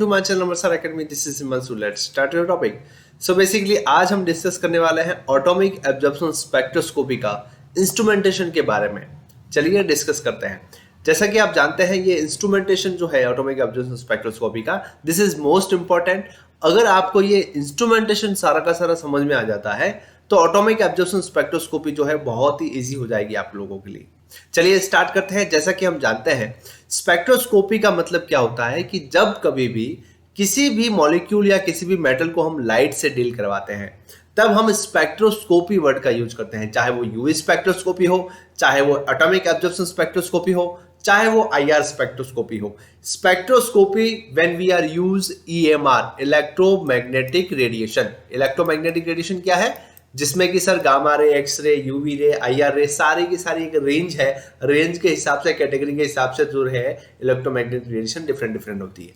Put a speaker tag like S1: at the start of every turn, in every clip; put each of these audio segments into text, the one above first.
S1: To my channel नमस्कार academy, this is Himanshu. Let's start your topic. So basically आज हम discuss करने वाले हैं एटॉमिक एब्जॉर्प्शन स्पेक्ट्रोस्कोपी का इंस्ट्रूमेंटेशन के बारे में। चलिए डिस्कस करते हैं। जैसा कि आप जानते हैं ये इंस्ट्रूमेंटेशन जो है एटॉमिक एब्जॉर्प्शन स्पेक्ट्रोस्कोपी का, दिस इज मोस्ट इंपॉर्टेंट। अगर आपको ये इंस्ट्रूमेंटेशन सारा का सारा समझ में आ जाता है तो एटॉमिक एब्जॉर्प्शन स्पेक्ट्रोस्कोपी जो है बहुत ही इजी हो जाएगी आप लोगों के लिए। चलिए स्टार्ट करते हैं। जैसा कि हम जानते हैं स्पेक्ट्रोस्कोपी का मतलब क्या होता है कि जब कभी भी किसी भी मॉलिक्यूल या किसी भी मेटल को हम लाइट से डील करवाते हैं तब हम स्पेक्ट्रोस्कोपी वर्ड का यूज करते हैं। चाहे वो यूवी स्पेक्ट्रोस्कोपी हो, चाहे वो एटॉमिक एब्जॉर्प्शन स्पेक्ट्रोस्कोपी हो, चाहे वो आईआर स्पेक्ट्रोस्कोपी हो। Spectroscopy when we are use EMR, electromagnetic radiation. Electromagnetic radiation क्या है? जिसमें कि sir gamma ray, X ray, UV ray, IR ray, सारी की सारी एक रेंज है। रेंज के हिसाब से, कैटेगरी के हिसाब से जो है इलेक्ट्रोमैग्नेटिक रेडिएशन डिफरेंट डिफरेंट होती है।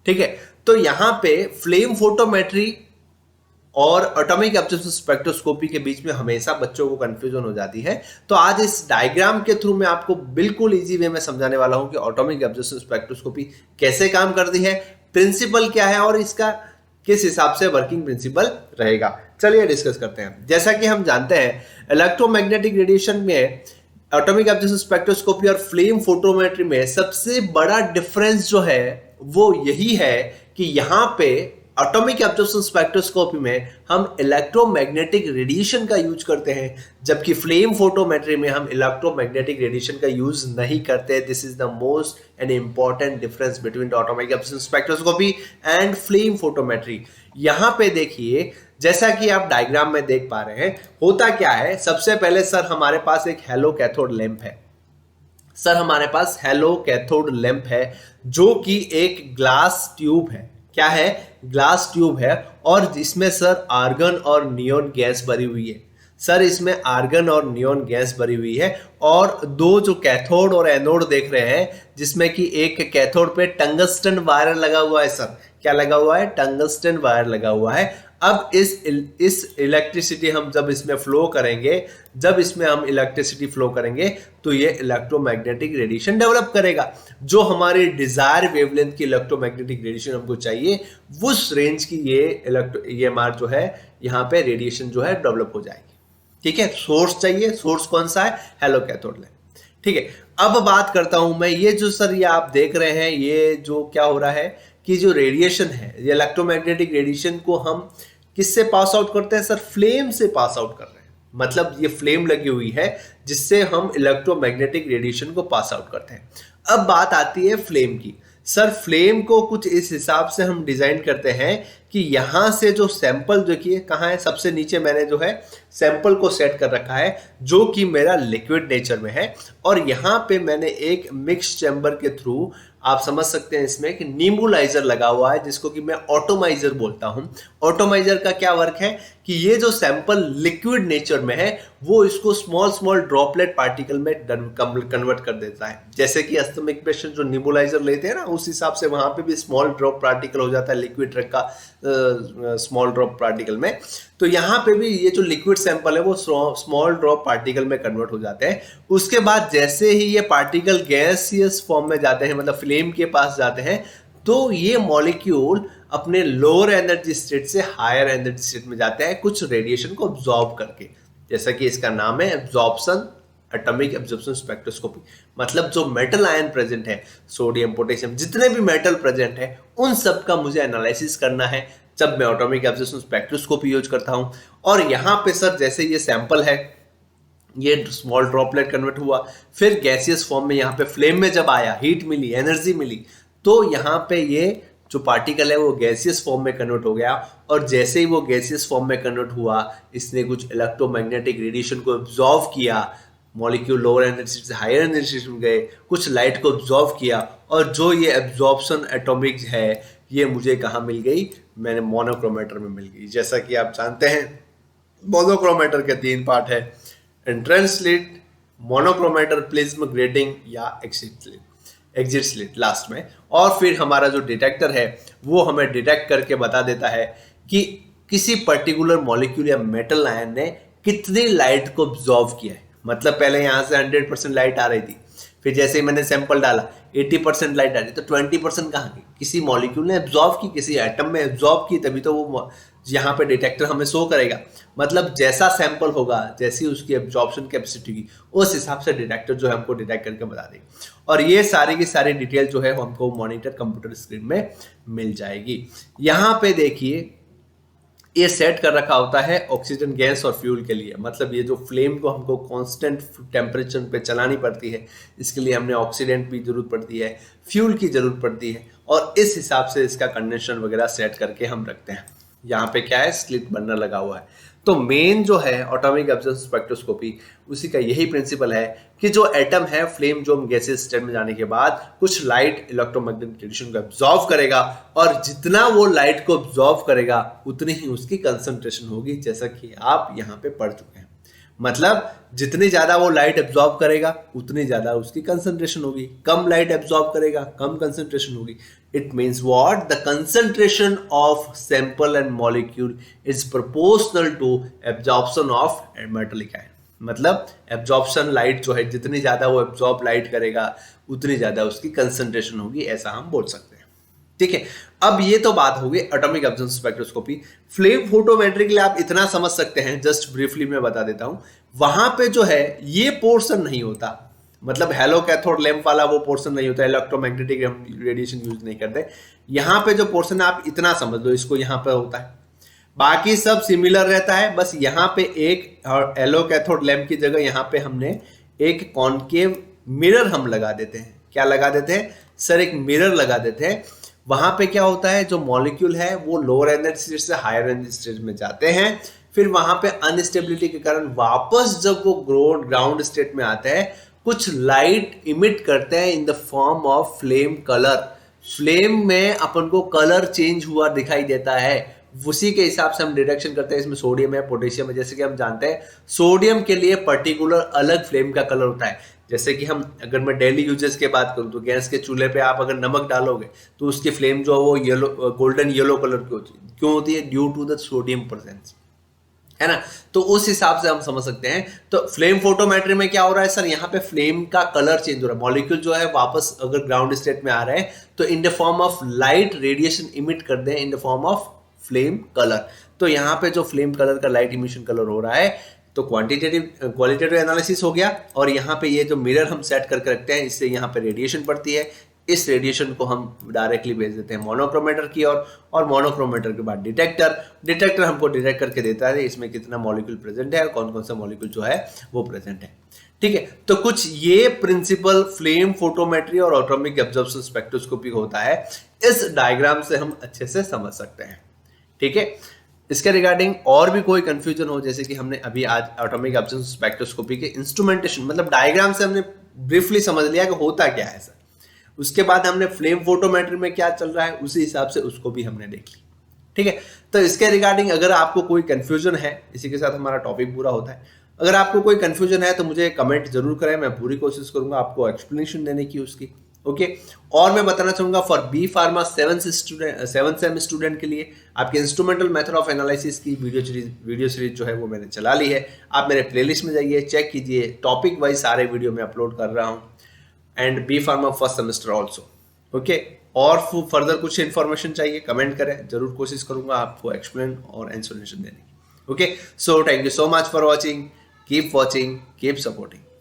S1: ठीक है, तो यहां पे फ्लेम फोटोमेट्री और एटॉमिक एब्जॉर्प्शन स्पेक्ट्रोस्कोपी के बीच में हमेशा बच्चों को कंफ्यूजन हो जाती है। तो आज इस डायग्राम के थ्रू मैं आपको बिल्कुल इजी वे में समझाने वाला हूं कि एटॉमिक एब्जॉर्प्शन स्पेक्ट्रोस्कोपी कैसे काम करती है, प्रिंसिपल क्या है और इसका किस हिसाब से वर्किंग प्रिंसिपल रहेगा। चलिए डिस्कस करते हैं। जैसा कि हम जानते हैं इलेक्ट्रोमैग्नेटिक रेडिएशन में एटॉमिक एब्जॉर्प्शन स्पेक्ट्रोस्कोपी और फ्लेम फोटोमेट्री में सबसे बड़ा डिफरेंस जो है वो यही है कि यहां पे एटॉमिक एब्जॉर्प्शन स्पेक्ट्रोस्कोपी में हम इलेक्ट्रोमैग्नेटिक रेडिएशन का यूज करते हैं, जबकि फ्लेम फोटोमेट्री में हम इलेक्ट्रोमैग्नेटिक रेडिएशन का यूज नहीं करते। This is the most and important difference between the atomic absorption spectroscopy and flame photometry. यहां पे देखिए, जैसा कि आप डायग्राम में देख पा रहे हैं, होता क्या है। सबसे पहले सर हमारे पास एक हेलो कैथोड लैंप है। सर हमारे पास हेलो कैथोड लैंप है जो कि एक ग्लास ट्यूब है। क्या है? ग्लास ट्यूब है और इसमें सर आर्गन और नियोन गैस भरी हुई है। सर इसमें आर्गन और नियोन गैस भरी हुई है और दो जो कैथोड और एनोड देख रहे हैं, जिसमें कि एक कैथोड पे टंगस्टन वायर लगा हुआ है। सर क्या लगा हुआ है? टंगस्टन वायर लगा हुआ है। अब इस इलेक्ट्रिसिटी हम जब इसमें फ्लो करेंगे, जब इसमें हम इलेक्ट्रिसिटी फ्लो करेंगे तो ये इलेक्ट्रोमैग्नेटिक रेडिएशन डेवलप करेगा। जो हमारी डिजायर वेवलेंथ की इलेक्ट्रोमैग्नेटिक रेडिएशन हमको चाहिए, उस रेंज की ये मार जो है यहाँ पे रेडिएशन जो है डेवलप हो जाएगी। ठीक है, सोर्स चाहिए। सोर्स कौन सा है? Hello cathode lamp. ठीक है, अब बात करता हूं मैं, ये जो सर ये आप देख रहे हैं, ये जो क्या हो रहा है कि जो रेडिएशन है, ये इलेक्ट्रोमैग्नेटिक रेडिएशन को हम किससे पास आउट करते हैं? सर फ्लेम से पास आउट कर रहे हैं। मतलब ये फ्लेम लगी हुई है जिससे हम इलेक्ट्रोमैग्नेटिक रेडिएशन को पास आउट करते हैं। अब बात आती है फ्लेम की। सर फ्लेम को कुछ इस हिसाब से हम डिजाइन करते हैं कि यहां से जो सैंपल देखिए कहां है, सबसे नीचे मैंने जो है सैंपल को सेट कर रखा है जो कि मेरा लिक्विड नेचर में है, और यहां पे मैंने एक मिक्स चैम्बर के थ्रू, आप समझ सकते हैं इसमें कि नींबुलाइजर लगा हुआ है, जिसको कि मैं ऑटोमाइजर बोलता हूं। ऑटोमाइजर का क्या वर्क है कि ये जो सैंपल लिक्विड नेचर में है वो इसको स्मॉल स्मॉल ड्रॉपलेट पार्टिकल में कन्वर्ट कर देता है। जैसे कि अस्थमिक पेशेंट जो नींबुलाइजर लेते हैं ना, उस हिसाब से वहां पे भी स्मॉल ड्रॉप पार्टिकल हो जाता है लिक्विड ड्रग का स्मॉल ड्रॉप पार्टिकल में। तो यहाँ पे भी ये जो लिक्विड सैंपल है वो स्मॉल ड्रॉप पार्टिकल में कन्वर्ट हो जाते हैं। उसके बाद जैसे ही ये पार्टिकल गैसियस फॉर्म में जाते हैं, मतलब फ्लेम के पास जाते हैं, तो ये मॉलिक्यूल अपने लोअर एनर्जी स्टेट से हायर एनर्जी स्टेट में जाते हैं कुछ रेडिएशन को ऑब्जॉर्ब करके। जैसा कि इसका नाम है एब्जॉर्प्शन, एटॉमिक एब्जॉर्प्शन स्पेक्ट्रोस्कोपी। मतलब जो मेटल आयन प्रेजेंट है, सोडियम, पोटेशियम, जितने भी मेटल प्रेजेंट है, उन सब का मुझे एनालिसिस करना है जब मैं एटॉमिक एब्जॉर्प्शन स्पेक्ट्रोस्कोपी यूज करता हूं। और यहां पे सर जैसे ये सैंपल है, ये स्मॉल ड्रॉपलेट कन्वर्ट हुआ, फिर गैसियस फॉर्म में यहाँ पे फ्लेम में जब आया, हीट मिली, एनर्जी मिली, तो यहाँ पे ये जो पार्टिकल है वो गैसियस फॉर्म में कन्वर्ट हो गया। और जैसे ही वो गैसियस फॉर्म में कन्वर्ट हुआ, इसने कुछ इलेक्ट्रोमैग्नेटिक रेडिएशन को एब्जॉर्व किया। मॉलिक्यूल लोअर एनर्जी से हायर एनर्जी में गए, कुछ लाइट को एब्जॉर्व किया, और जो ये एब्जॉर्प्शन एटॉमिक है ये मुझे कहाँ मिल गई? मैंने मोनोक्रोमेटर में मिल गई। जैसा कि आप जानते हैं मोनोक्रोमेटर के 3 पार्ट है, entrance slit, monochromator prism grating या एग्जिट स्लिट लास्ट में। और फिर हमारा जो डिटेक्टर है वो हमें डिटेक्ट करके बता देता है कि किसी पर्टिकुलर मॉलिक्यूल या मेटल आयन ने कितनी लाइट को ऑब्जॉर्व किया है। मतलब पहले यहां से 100% लाइट आ रही थी, फिर जैसे ही मैंने सैंपल डाला 80% लाइट आ रही, तो 20% कहाँ गई? किसी मॉलिक्यूल ने एब्जॉर्ब की, किसी एटम में एब्जॉर्ब की, तभी तो वो यहाँ पे डिटेक्टर हमें शो करेगा। मतलब जैसा सैंपल होगा, जैसी उसकी एब्जॉर्प्शन कैपेसिटी की, उस हिसाब से डिटेक्टर जो है हमको डिटेक्ट करके बता देगी। और ये सारी की सारी डिटेल जो है हमको मॉनिटर कंप्यूटर स्क्रीन में मिल जाएगी। यहाँ पे देखिए ये सेट कर रखा होता है ऑक्सीजन गैस और फ्यूल के लिए। मतलब ये जो फ्लेम को हमको कांस्टेंट टेम्परेचर पे चलानी पड़ती है, इसके लिए हमने ऑक्सीडेंट की जरूरत पड़ती है, फ्यूल की जरूरत पड़ती है, और इस हिसाब से इसका कंडीशन वगैरह सेट करके हम रखते हैं। यहाँ पे क्या है, स्लिट बर्नर लगा हुआ है। तो मेन जो है एटॉमिक एब्जॉर्प्शन स्पेक्ट्रोस्कोपी, उसी का यही प्रिंसिपल है कि जो एटम है, फ्लेम जो गैसेस स्टेट में जाने के बाद कुछ लाइट इलेक्ट्रोमैग्नेटिक रेडिएशन को एब्जॉर्ब करेगा, और जितना वो लाइट को एब्जॉर्ब करेगा उतनी ही उसकी कंसंट्रेशन होगी, जैसा कि आप यहाँ पे पढ़ चुके हैं। मतलब जितनी ज्यादा वो लाइट एब्जॉर्ब करेगा उतनी ज्यादा उसकी कंसंट्रेशन होगी, कम लाइट एब्जॉर्ब करेगा कम कंसंट्रेशन होगी। It means what, the concentration of sample and molecule is proportional to absorption of metallic ion. मतलब एब्जॉर्प्शन लाइट जो है, जितनी ज्यादा वो एब्जॉर्ब लाइट करेगा उतनी ज्यादा उसकी कंसंट्रेशन होगी, ऐसा हम बोल सकते हैं। ठीक है, अब ये तो बात हो गई atomic absorption spectroscopy. Flame photometry के लिए आप इतना समझ सकते हैं, जस्ट ब्रीफली मैं बता देता हूं। वहां पे जो है ये पोर्शन नहीं होता, मतलब हेलो कैथोड लैंप वाला वो पोर्शन नहीं होता, इलेक्ट्रोमैग्नेटिक रेडिएशन यूज नहीं करते। यहाँ पे जो पोर्शन है आप इतना समझ लो, इसको यहाँ पे होता है, बाकी सब सिमिलर रहता है। बस यहाँ पे एक एलो कैथोड लैंप की जगह यहाँ पे हमने एक कॉनकेव मिरर हम लगा देते हैं। क्या लगा देते हैं सर? एक मिरर लगा देते हैं। वहां पे क्या होता है, जो मॉलिक्यूल है वो लोअर एनर्जी स्टेट से हायर एनर्जी स्टेट में जाते हैं, फिर वहां पे अनस्टेबिलिटी के कारण वापस जब वो ग्राउंड स्टेट में आते हैं, कुछ लाइट इमिट करते हैं in the form of flame colour. Flame में अपन को कलर चेंज हुआ दिखाई देता है, उसी के हिसाब से हम डिटेक्शन करते हैं। इसमें सोडियम है, पोटेशियम है। जैसे कि हम जानते हैं सोडियम के लिए पर्टिकुलर अलग फ्लेम का कलर होता है। जैसे कि हम अगर मैं डेली यूजेस की बात करूं तो गैस के चूल्हे पे आप अगर नमक डालोगे तो उसकी फ्लेम जो है वो येलो, गोल्डन येलो कलर की होती है। क्यों होती है? Due to the sodium presence, है ना। तो उस हिसाब से हम समझ सकते हैं। तो फ्लेम फोटोमेट्री में क्या हो रहा है सर? यहाँ पे फ्लेम का कलर चेंज हो रहा है। मॉलिक्यूल जो है वापस अगर ग्राउंड स्टेट में आ रहे हैं तो in the form of light radiation emit कर दें in the form of flame colour. तो यहाँ पे जो फ्लेम कलर का लाइट इमिशन कलर हो रहा है, तो क्वालिटेटिव एनालिसिस हो गया। और यहाँ पे ये जो मिरर हम सेट करके रखते हैं, इससे यहाँ पे रेडिएशन पड़ती है। इस रेडिएशन को हम डायरेक्टली भेज देते हैं मोनोक्रोमेटर की ओर, और मोनोक्रोमेटर के बाद डिटेक्टर हमको डिटेक्ट करके देता है इसमें कितना मॉलिक्यूल प्रेजेंट है और कौन कौन सा मॉलिक्यूल जो है वो प्रेजेंट है। ठीक है, तो कुछ ये प्रिंसिपल फ्लेम फोटोमेट्री और एटॉमिक एब्जॉर्प्शन स्पेक्ट्रोस्कोपी होता है। इस डायग्राम से हम अच्छे से समझ सकते हैं। ठीक है, इसके रिगार्डिंग और भी कोई कंफ्यूजन हो, जैसे कि हमने अभी आज एटॉमिक एब्जॉर्प्शन स्पेक्ट्रोस्कोपी के इंस्ट्रूमेंटेशन, मतलब डायग्राम से हमने ब्रीफली समझ लिया कि होता क्या है सर। उसके बाद हमने फ्लेम फोटोमेट्री में क्या चल रहा है उसी हिसाब से उसको भी हमने देख ली। ठीक है, तो इसके रिगार्डिंग अगर आपको कोई कंफ्यूजन है, इसी के साथ हमारा टॉपिक पूरा होता है। अगर आपको कोई कंफ्यूजन है तो मुझे कमेंट जरूर करें, मैं पूरी कोशिश करूंगा आपको एक्सप्लेनेशन देने की उसकी। ओके, और मैं बताना चाहूंगा for B pharma 7 sem student के लिए आपके इंस्ट्रूमेंटल मेथड ऑफ एनालिसिस की वीडियो सीरीज जो है वो मैंने चला ली है। आप मेरे प्लेलिस्ट में जाइए, चेक कीजिए, टॉपिक वाइज सारे वीडियो में अपलोड कर रहा हूँ। And B pharma first semester also. Okay, और फर्दर कुछ इन्फॉर्मेशन चाहिए कमेंट करें, जरूर कोशिश करूंगा आपको एक्सप्लेन और एक्सप्लेनेशन देने की। Okay, so thank you so much for watching, keep watching, keep supporting.